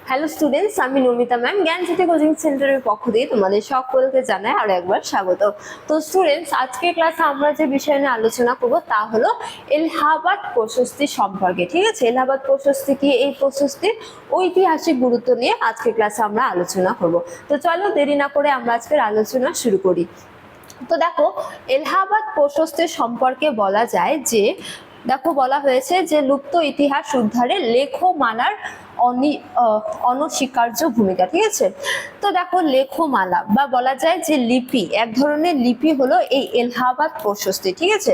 Hello students, আমি Namita ma'am জ্ঞানজ্যোতি coaching সেন্টারের পক্ষ দিয়ে তোমাদের সকলকে জানাই আরো একবার স্বাগত। তো স্টুডেন্টস, আজকের ক্লাসে আমরা যে বিষয় নিয়ে আলোচনা করব তা হলো এলাহাবাদ প্রশস্তি সম্পর্কে। ঠিক আছে, এলাহাবাদ প্রশস্তি কি, এই প্রশস্তির ঐতিহাসিক গুরুত্ব নিয়ে আজকের ক্লাসে আমরা আলোচনা করব। তো চলো দেরি না করে আমরা আজকের আলোচনা শুরু করি। তো দেখো, এলাহাবাদ প্রশস্তি সম্পর্কে বলা যায় যে বলা হয়েছে যে লুপ্ত ইতিহাস উদ্ধারে লেখমালার অনস্বীকার্য ভূমিকা। ঠিক আছে, তো দেখো লেখমালা বা বলা যায় যে লিপি, এক ধরনের লিপি হলো এই এলাহাবাদ প্রশস্তি। ঠিক আছে,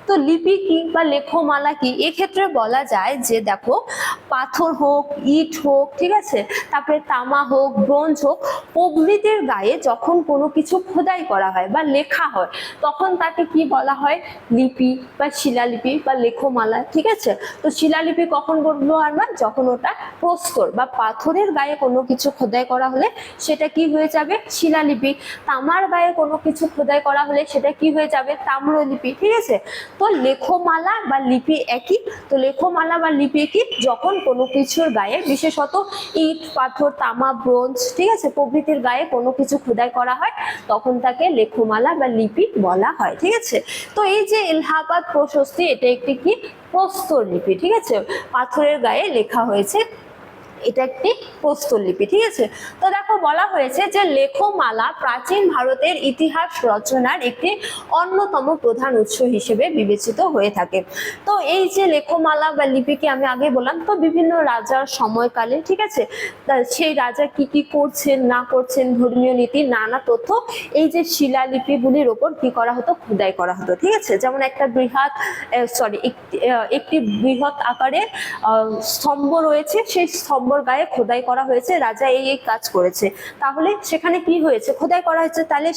তো লিপি কি বা লেখমালা কি, এক্ষেত্রে বলা যায় যে দেখো পাথর হোক, ইট হোক, ঠিক আছে, তারপরে তামা হোক, ব্রোঞ্জ হোক, প্রভৃতির গায়ে যখন কোনো কিছু খোদাই করা হয় বা লেখা হয় তখন তাকে কি বলা হয়? লিপি বা শিলালিপি বা লেখমালা। ঠিক আছে, তো শিলালিপি কখন বলবো আমরা? যখন ওটা প্রস্তর বা পাথরের গায়ে কোনো কিছু খোদাই করা হলে সেটা কি হয়ে যাবে? শিলালিপি। তামার গায়ে কোনো কিছু খোদাই করা হলে সেটা কি হয়ে যাবে? তাম্রলিপি। ঠিক আছে, তো লেখমালা বা লিপি একই। তো লেখমালা বা লিপি কি? যখন কোনো কিছুর গায়ে, বিশেষত ইট, পাথর, তামা, ব্রোঞ্জ, ঠিক আছে, প্রভৃতির গায়ে কোনো কিছু খোদাই করা হয় তখন তাকে লেখমালা বা লিপি বলা হয়। ঠিক আছে, তো এই যে এলাহাবাদ প্রশস্তি, এটা একটি কি? প্রস্তর লিপি। ঠিক আছে, পাথরের গায়ে লেখা হয়েছে, এটা একটি প্রস্তরলিপি। ঠিক আছে, তো দেখো বলা হয়েছে যে লেখমালা প্রাচীন ভারতের ইতিহাস রচনার একটি অন্যতম প্রধান উৎস হিসেবে বিবেচিত হয়ে থাকে। তো এই যে লেখমালা বা লিপিকে আমি আগে বললাম, তো বিভিন্ন রাজার সময়কালে, ঠিক আছে, সেই রাজা কি কি করছেন না করছেন, ধর্মীয় নীতি, নানা তথ্য এই যে শিলালিপিগুলির ওপর কি করা হতো? খোদাই করা হতো। ঠিক আছে, যেমন একটা একটি বৃহৎ আকারে স্তম্ভ রয়েছে, সেই স্তম্ভর গায়ে খোদাই করা হয়েছে রাজা এই এই কাজ করেছে, তাহলে সেখানে কি হয়েছে? খোদাই করা হয়েছে, তাহলে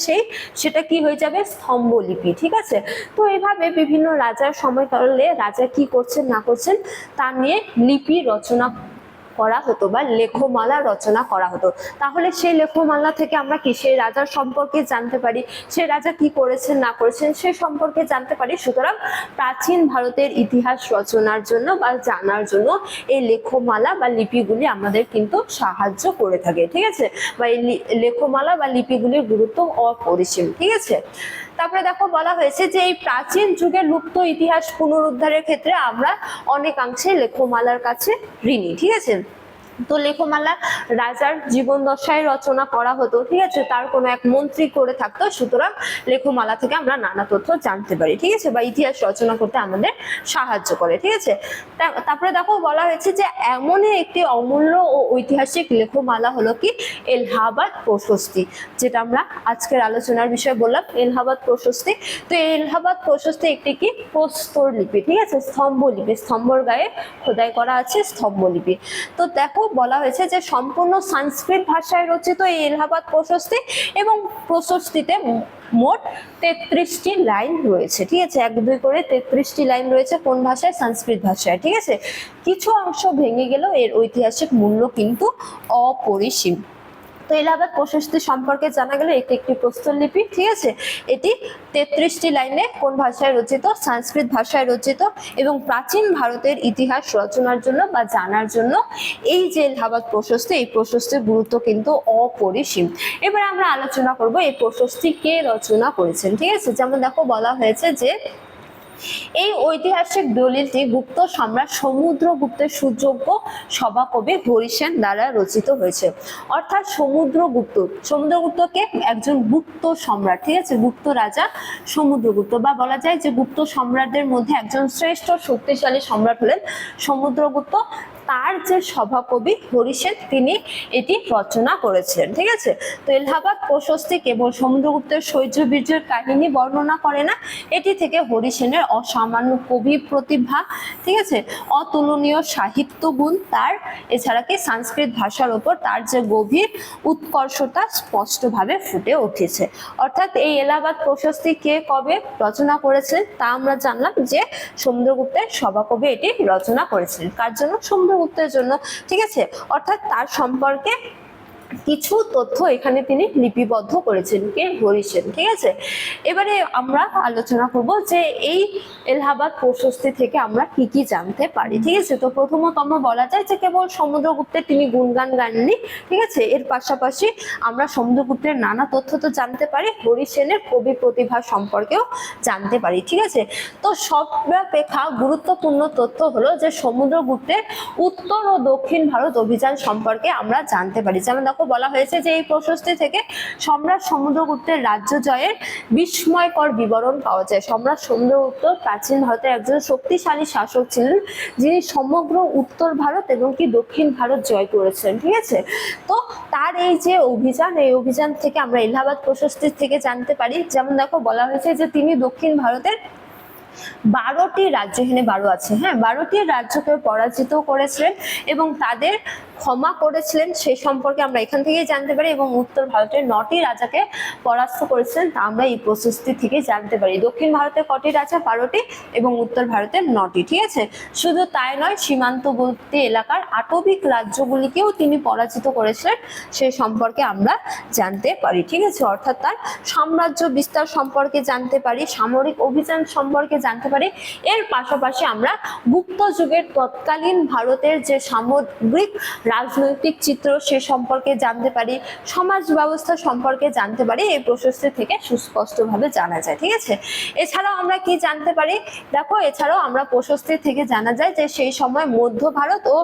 সেটা কি হয়ে যাবে? স্তম্ভলিপি। ঠিক আছে, তো এইভাবে বিভিন্ন রাজার সময়কালে রাজা কি করছেন না করছেন তা নিয়ে লিপি রচনা করা হতো বা লেখমালা রচনা করা হতো। তাহলে সেই লেখমালা থেকে আমরা কি সেই রাজার সম্পর্কে জানতে পারি, সেই রাজা কি করেছেন না করেছেন সে সম্পর্কে জানতে পারি। সুতরাং প্রাচীন ভারতের ইতিহাস রচনার জন্য বা জানার জন্য এই লেখমালা বা লিপিগুলি আমাদের কিন্তু সাহায্য করে থাকে। ঠিক আছে, বা এই লেখমালা বা লিপিগুলির গুরুত্ব অপরিসীম। ঠিক আছে, তারপরে দেখো বলা হয়েছে যে এই প্রাচীন যুগের লুপ্ত ইতিহাস পুনরুদ্ধারের ক্ষেত্রে আমরা অনেকাংশে লেখমালার কাছে ঋণী। ঠিক আছে, তো লেখমালা রাজার জীবন দশায় রচনা করা হতো। ঠিক আছে, তার কোনো এক মন্ত্রী করে থাকতো, সুতরাং লেখমালা থেকে আমরা নানা তথ্য জানতে পারি। ঠিক আছে, বা ইতিহাস রচনা করতে আমাদের সাহায্য করে। ঠিক আছে, তারপরে দেখো বলা হয়েছে যে এমনই একটি অমূল্য ও ঐতিহাসিক লেখমালা হলো কি? এলাহাবাদ প্রশস্তি, যেটা আমরা আজকের আলোচনার বিষয় বললাম, এলাহাবাদ প্রশস্তি। তো এই এলাহাবাদ প্রশস্তি একটি কি? প্রস্তর লিপি। ঠিক আছে, স্তম্ভলিপি, স্তম্ভর গায়ে খোদাই করা আছে স্তম্ভলিপি। তো দেখো বলা হয়েছে যে সম্পূর্ণ সংস্কৃত ভাষায় রচিত এই এলাহাবাদ প্রশস্তি, এবং প্রশস্তিতে মোট 33টি লাইন রয়েছে। ঠিক আছে, 1-2 করে 33টি লাইন রয়েছে। কোন ভাষায়? সংস্কৃত ভাষায়। ঠিক আছে, কিছু অংশ ভেঙে গেলেও এর ঐতিহাসিক মূল্য কিন্তু অপরিসীম। তো এলাহাবাদ প্রশস্তি সম্পর্কে জানা গেল এটি একটি প্রস্তরলিপি। ঠিক আছে, এটি 33টি লাইনে কোন ভাষায় রচিত? সংস্কৃত ভাষায় রচিত, এবং প্রাচীন ভারতের ইতিহাস রচনার জন্য বা জানার জন্য এই যে এলাহাবাদ প্রশস্তি, এই প্রশস্তির গুরুত্ব কিন্তু অপরিসীম। এবার আমরা আলোচনা করব এই প্রশস্তি কে রচনা করেছেন। ঠিক আছে, যেমন দেখো বলা হয়েছে যে এই ঐতিহাসিক দলিলটি গুপ্ত সম্রাট সমুদ্রগুপ্তের সুযোগ্য সভাকবি হরিসেন দ্বারা রচিত হয়েছে। অর্থাৎ সমুদ্রগুপ্তকে একজন গুপ্ত সম্রাট, ঠিক আছে, গুপ্ত রাজা সমুদ্রগুপ্ত, বা বলা যায় যে গুপ্ত সম্রাটদের মধ্যে একজন শ্রেষ্ঠ শক্তিশালী সম্রাট হলেন সমুদ্রগুপ্ত। তার যে সভাকবি হরিসেন, তিনি এটি রচনা করেছিলেন। ঠিক আছে, তো এলাহাবাদ প্রশস্তি কেবল সমুদ্রগুপ্তের শৌর্য বীর্যের কাহিনী বর্ণনা করে না, এটি থেকে হরিসেনের অসামান্য কবি প্রতিভা, ঠিক আছে, অতুলনীয় সাহিত্য গুণ, তার এছাড়া কি সংস্কৃত ভাষার উপর তার যে গভীর উৎকর্ষতা স্পষ্টভাবে ফুটে উঠেছে। অর্থাৎ এই এলাহাবাদ প্রশস্তি কে কবে রচনা করেছিলেন তা আমরা জানলাম যে সমুদ্রগুপ্তের সভাকবি এটি রচনা করেছিলেন। কার জন্য? সমুদ্রগুপ্তের জন্য। ঠিক আছে, অর্থাৎ তার সম্পর্কে কিছু তথ্য এখানে তিনি লিপিবদ্ধ করেছেন, কে? হরিসেন। ঠিক আছে, এবারে আমরা আলোচনা করব যে এই এলাহাবাদ প্রশস্তি থেকে আমরা কি কি জানতে পারি। ঠিক আছে, তো প্রথমতম বলা যায় যে কেবল সমুদ্রগুপ্তের তিনি গুণগান গাননি। ঠিক আছে, এর পাশাপাশি আমরা সমুদ্রগুপ্তের নানা তথ্য তো জানতে পারি, হরিসেনের কবি প্রতিভা সম্পর্কেও জানতে পারি। ঠিক আছে, তো সর্বাপেক্ষা গুরুত্বপূর্ণ তথ্য হলো যে সমুদ্রগুপ্তের উত্তর ও দক্ষিণ ভারত অভিযান সম্পর্কে আমরা জানতে পারি। যেমন দেখো বলা হয়েছে যে এই প্রশস্তি থেকে সম্রাট সমুদ্রগুপ্তের রাজ্য জয়ের বিস্ময়কর বিবরণ পাওয়া যায়। সম্রাট সমুদ্রগুপ্ত প্রাচীন ভারতের একজন শক্তিশালী শাসক ছিলেন, যিনি সমগ্র উত্তর ভারত এবং কি দক্ষিণ ভারত জয় করেছেন। ঠিক আছে, তো তার এই যে অভিযান, এই অভিযান থেকে আমরা এলাহাবাদ প্রশস্তি থেকে জানতে পারি। যেমন দেখো বলা হয়েছে যে তিনি দক্ষিণ ভারতের 12টি রাজ্য, এখানে 12 আছে, হ্যাঁ, 12টি রাজ্যকে পরাজিত করেছিলেন এবং তাদের ক্ষমা করেছিলেন, সেই সম্পর্কে আমরা এখান থেকেই জানতে পারি। এবং উত্তর ভারতের 9টি রাজাকে পরাস্ত করেছিলেন, তা আমরা এই প্রশস্তি থেকে জানতে পারি। দক্ষিণ ভারতের কটি রাজা? 12টি, এবং উত্তর ভারতের 9টি। ঠিক আছে, শুধু তাই নয়, সীমান্তবর্তী এলাকার আটবিক রাজ্যগুলিকেও তিনি পরাজিত করেছিলেন, সেই সম্পর্কে আমরা জানতে পারি। ঠিক আছে, অর্থাৎ তার সাম্রাজ্য বিস্তার সম্পর্কে জানতে পারি, সামরিক অভিযান সম্পর্কে জানতে পারি। এর পাশাপাশি আমরা গুপ্ত যুগের তৎকালীন ভারতের যে সামগ্রিক রাজনৈতিক চিত্র সে সম্পর্কে জানতে পারি, সমাজ ব্যবস্থা সম্পর্কে জানতে পারি। এই প্রশস্তি থেকে সুস্পষ্টভাবে জানা যায়। ঠিক আছে, এছাড়াও আমরা কি জানতে পারি? দেখো, এছাড়াও আমরা প্রশস্তি থেকে জানা যায় যে সেই সময় মধ্য ভারত ও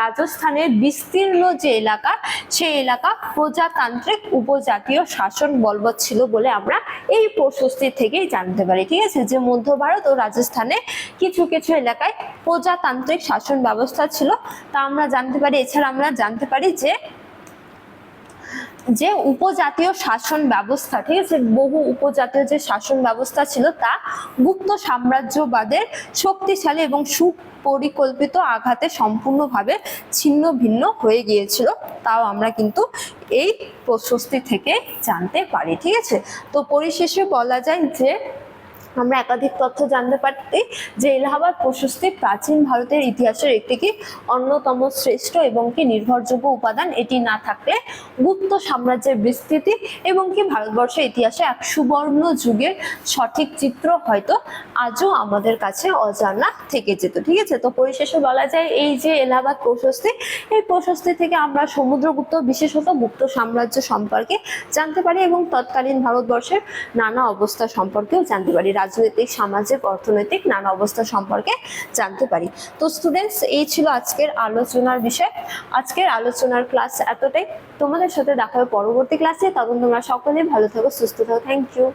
রাজস্থানের বিস্তীর্ণ যে এলাকা, সেই এলাকা প্রজাতান্ত্রিক উপজাতীয় শাসন বলবৎ ছিল বলে আমরা এই প্রশস্তি থেকেই জানতে পারি। ঠিক আছে, যে মধ্য ভারত ও রাজস্থানে কিছু কিছু এলাকায় প্রজাতান্ত্রিক শাসন ব্যবস্থা ছিল, তা আমরা জানতে পারি। এছাড়া আমরা জানতে পারি যে উপজাতীয় শাসন ব্যবস্থা, ঠিক আছে, বহু উপজাতীয় যে শাসন ব্যবস্থা ছিল তা গুপ্ত সাম্রাজ্যবাদের শক্তিশালী এবং সুপরিকল্পিত আঘাতে সম্পূর্ণভাবে ছিন্ন ভিন্ন হয়ে গিয়েছিল, তাও আমরা কিন্তু এই প্রশস্তি থেকে জানতে পারি। ঠিক আছে, তো পরিশেষে বলা যায় যে আমরা একাধিক তথ্য জানতে পারি যে এলাহাবাদ প্রশস্তি প্রাচীন ভারতের ইতিহাসের একটি কি অন্যতম শ্রেষ্ঠ এবং কি নির্ভরযোগ্য উপাদান। এটি না থাকলে গুপ্ত সাম্রাজ্যের বিস্তৃতি এবং কি ভারতবর্ষের ইতিহাসে এক সুবর্ণ যুগের সঠিক চিত্র হয়তো আজও আমাদের কাছে অজানা থেকে যেত। ঠিক আছে, তো পরিশেষে বলা যায় এই যে এলাহাবাদ প্রশস্তি, এই প্রশস্তি থেকে আমরা সমুদ্রগুপ্ত বিশেষত গুপ্ত সাম্রাজ্য সম্পর্কে জানতে পারি এবং তৎকালীন ভারতবর্ষের নানা অবস্থা সম্পর্কেও জানতে পারি, রাজনৈতিক, সামাজিক, অর্থনৈতিক নানা অবস্থা সম্পর্কে জানতে পারি। তো স্টুডেন্টস, এই ছিল আজকের আলোচনার বিষয়। আজকের আলোচনার ক্লাস এতটাই। তোমাদের সাথে দেখা হবে পরবর্তী ক্লাসে। তখন তোমরা সকলেই ভালো থাকো, সুস্থ থাকো। Thank you.